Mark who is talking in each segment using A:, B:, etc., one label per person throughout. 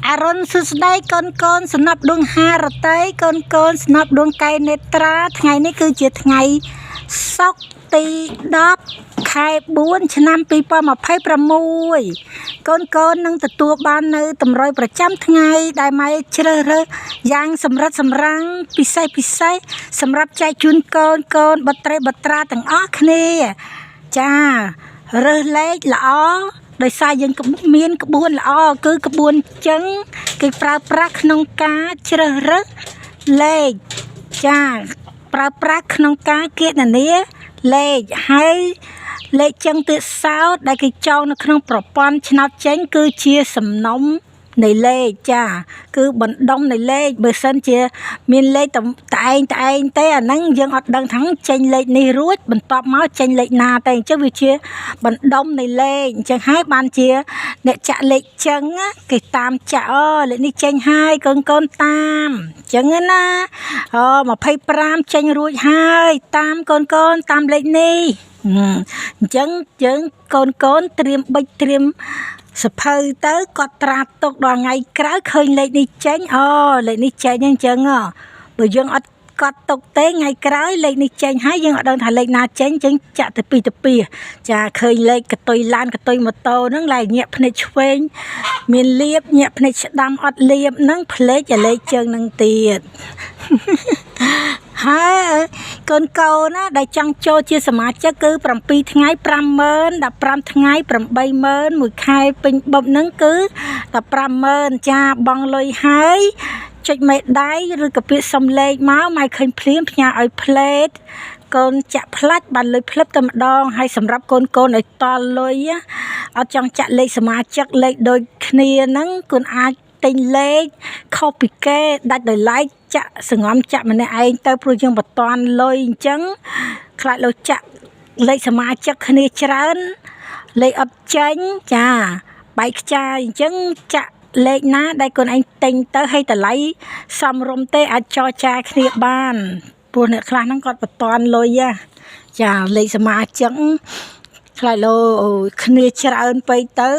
A: អរុនសុស្ដីកូនសំណប់ដួងហារតីកូនសំណប់ដួងកែនេត្រាថ្ងៃនេះគឺជាថ្ងៃសុក្រទី10ខែ4ឆ្នាំ2026កូននឹងទទួលបាននៅតម្រុយប្រចាំថ្ងៃដែលម៉ែជ្រើសរើសយ៉ាងសម្រិតសម្រាំងពិសេសសម្រាប់ចែកជូនកូនបត្រីបត្រាទាំងអស់គ្នាចារើសលេខល្អដោយសារយើងមានក្បួនល្អគឺក្បួនចឹងគេប្រើប្រាស់ក្នុងការជ្រើសរើសលេខចាប្រើប្រាស់ក្នុងការគណនាលេខហើយលេខចឹងទៀតសោតដែលគេចងនៅក្នុងប្រព័ន្ធឆ្នោតចេញគឺជាសំណុំនៃលេខចាគឺបណ្ដុំនៃលេខបើសិនជាមានលេខតែឯងទេអាហ្នឹងយើងអត់ដឹងថាចេញលេខនេះរួចបន្ទាប់មកចេញលេខណាតែអញ្ចឹងវាជាបណ្ដុំនៃលេខអញ្ចឹងហើយបានជាអ្នកចាក់លេខចឹងគេតាមចាក់លេខនេះចេញហើយកូនតាមអញ្ចឹងណា25ចេញរួចហើយតាមកូនតាមលេខនេះអញ្ចឹងយើងកូនត្រៀមបិចត្រៀមសភៅទៅគាត់ត្រាទុកដល់ថ្ងៃក្រោយឃើញលេខនេះចេញលេខនេះចេញអញ្ចឹងបើយើងអត់កត់ទុកទេថ្ងៃក្រោយលេខនេះចេញហើយយើងអត់ដឹងថាលេខណាចេញអញ្ចឹងចាក់ទៅពីចាឃើញលេខកតុយឡានកតុយម៉ូតូហ្នឹងឡើយញាក់ភ្នែកឆ្វេងមានលៀបញាក់ភ្នែកស្ដាំអត់លៀបហ្នឹងភ្លេចតែលេខជើងហ្នឹងទៀតហើយកូនណាដែលចង់ចូលជាសមាជិកគឺ7ថ្ងៃ50000 15ថ្ងៃ80000មួយខែពេញបបហ្នឹងគឺ150,000ចាបងលុយហើយចុចមេដៃឬក៏ពាក្យសំលេខមកម៉ែឃើញភ្លាមផ្ញើឲ្យផ្លេតកូនចាក់ផ្លាច់បានលុយភ្លឹបតែម្ដងហើយសម្រាប់កូនឲ្យតល់លុយអត់ចង់ចាក់លេខសមាជិកលេខដូចគ្នាហ្នឹងកូនអាចទិញលេខខុសពីគេដាច់ដោយឡែកចាក់សង្ងំចាក់ម្នាក់ឯងទៅព្រោះយើងបតន់លុយអញ្ចឹងខ្លាចលោចាក់លេខសមាជិកគ្នាច្រើនលេខអត់ចេញចាបែកខ្ចាយអញ្ចឹងចាក់លេខណាដែលកូនឯងទិញទៅឲ្យតម្លៃសមរម្យទេអាចចរចាគ្នាបានព្រោះអ្នកខ្លះហ្នឹងគាត់បតន់លុយចាលេខសមាជិកខ្លាចលោគ្នាច្រើនពេកទៅ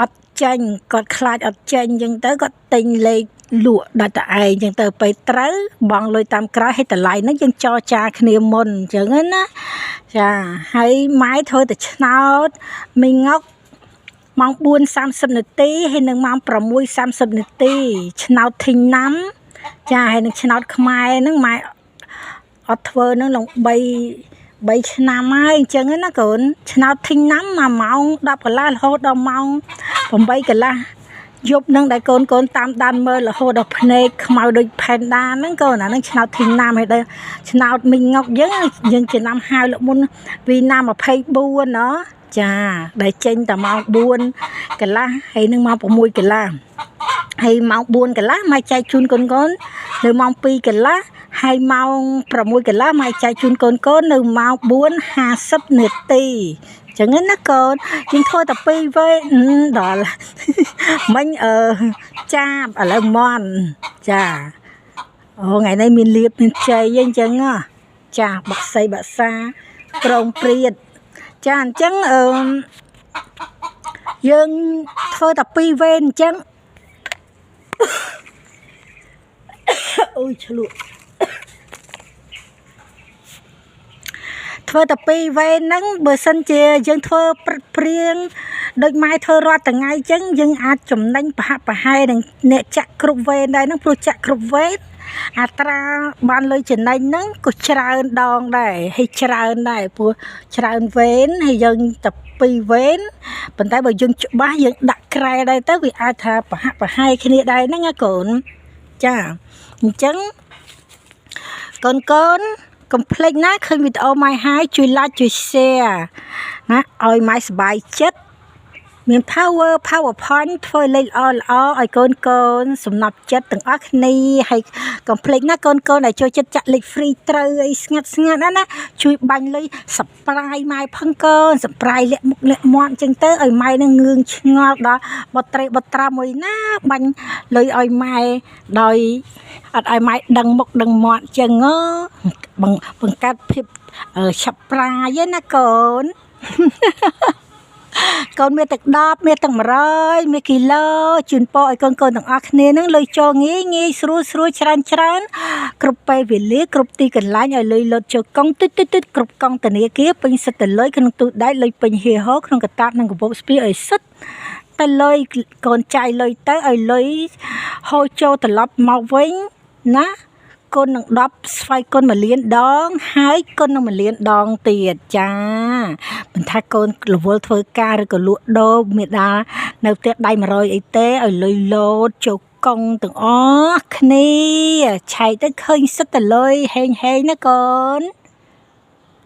A: អត់ចេញគាត់ខ្លាចអត់ចេញអញ្ចឹងទៅគាត់ទិញលេខលក់ដាច់តែឯងអញ្ចឹងទៅពេលត្រូវបងលុយតាមក្រោយឲ្យតម្លៃហ្នឹងយើងចរចាគ្នាមុនអញ្ចឹងណាចាហើយម៉ែធ្វើតែឆ្នោតមីងុកម៉ោង 4:30 នាទីហើយនឹងម៉ោង 6:30 នាទីឆ្នោតធីងណាំចាហើយនឹងឆ្នោតខ្មែរហ្នឹងម៉ែអត់ធ្វើនឹងឡង3ឆ្នាំហើយអញ្ចឹងណាកូនឆ្នោតធីងណាំ1ម៉ោង10កន្លះរហូតដល់ម៉ោង8កន្លះយប់នឹងដែលកូនតាមដានមើលរហូតដល់ភ្នែកខ្មៅដូចផែនដាហ្នឹងកូនអាហ្នឹងឆ្នោតធីងណាំហើយដល់ឆ្នោតមីងុកយើងចំណាំហៅលោកមុនវីណា24ណោះចាដែលចេញតែម៉ោង4កន្លះហើយនឹងម៉ោង6កន្លះហើយម៉ោង4កន្លះម៉ែចែកជូនកូននៅម៉ោង2កន្លះហើយម៉ោង6កន្លះម៉ែចែកជូនកូននៅម៉ោង4:50 នាទីចឹងណាកូនយើងធ្វើតែ2វេដល់មិញចាបឥឡូវមន់ចាថ្ងៃនេះមានលៀបមានជ័យអញ្ចឹងចាបាក់សៃបាក់សាក្រងព្រាតចាអញ្ចឹងយើងធ្វើតែ2វេអញ្ចឹងអូយឆ្លក់ធ្វើតែ2វេហ្នឹងបើសិនជាយើងធ្វើព្រឹកព្រៀងដូចម៉ែធ្វើរាល់ថ្ងៃអញ្ចឹងយើងអាចចំណេញប្រហាក់ប្រហែលនឹងអ្នកចាក់គ្រប់វេដែរហ្នឹងព្រោះចាក់គ្រប់វេអត្រាបានលុយចំណេញហ្នឹងក៏ច្រើនដងដែរហើយច្រើនដែរព្រោះច្រើនវេនហើយយើងតែ2វេនប៉ុន្តែបើយើងច្បាស់យើងដាក់ក្រែដែរទៅវាអាចថាប្រហាក់ប្រហែលគ្នាដែរហ្នឹងណាកូនចាអញ្ចឹងកូនកុំភ្លេចណាឃើញវីដេអូម៉ែហើយជួយ like ជួយ share ណាឲ្យម៉ែសប្បាយចិត្តមាន PowerPoint ធ្វើលេខល្អឲ្យកូនសំណប់ចិត្តទាំងអស់គ្នាហើយកុំភ្លេចណាកូនដែលចូលចិត្តចាក់លេខ free ត្រូវអីស្ងាត់ណាជួយបាញ់លុយ subscribe ម៉ែផងកូន subscribe លាក់មុខលាក់មាត់អញ្ចឹងទៅឲ្យម៉ែនឹងងឿងឆ្ងល់ដល់បត្រីបត្រាមួយណាបាញ់លុយឲ្យម៉ែដោយអត់ឲ្យម៉ែដឹងមុខដឹងមាត់អញ្ចឹងបង្កើតភាពឆាប់ប្រាយណាកូន កូនមានទឹក10មានទឹក100មានគីឡូជូនពរឲ្យកូនទាំងអស់គ្នានឹងលុយចូលងាយស្រួលច្រើនគ្រប់ពេលវេលាគ្រប់ទីកន្លែងឲ្យលុយលត់ចូលកង់តិចគ្រប់កង់ធនាគារពេញសិតទៅលុយក្នុងទូដៃលុយពេញហៀហោក្នុងកតាបនិងកាបូបស្ពាយឲ្យសិតតែលុយកូនចាយលុយទៅឲ្យលុយហូរចូលត្រឡប់មកវិញណាគុណនឹង10ស្វ័យគុណ1លានដងហើយគុណនឹង1លានដងទៀតចាមិនថាកូនរវល់ធ្វើការឬក៏លក់ដូរមេដានៅផ្ទះដៃ100អីទេឲ្យលុយលោតចូលកង់ទាំងអស់គ្នាឆែកទៅឃើញសិតតែលុយហេងណាកូន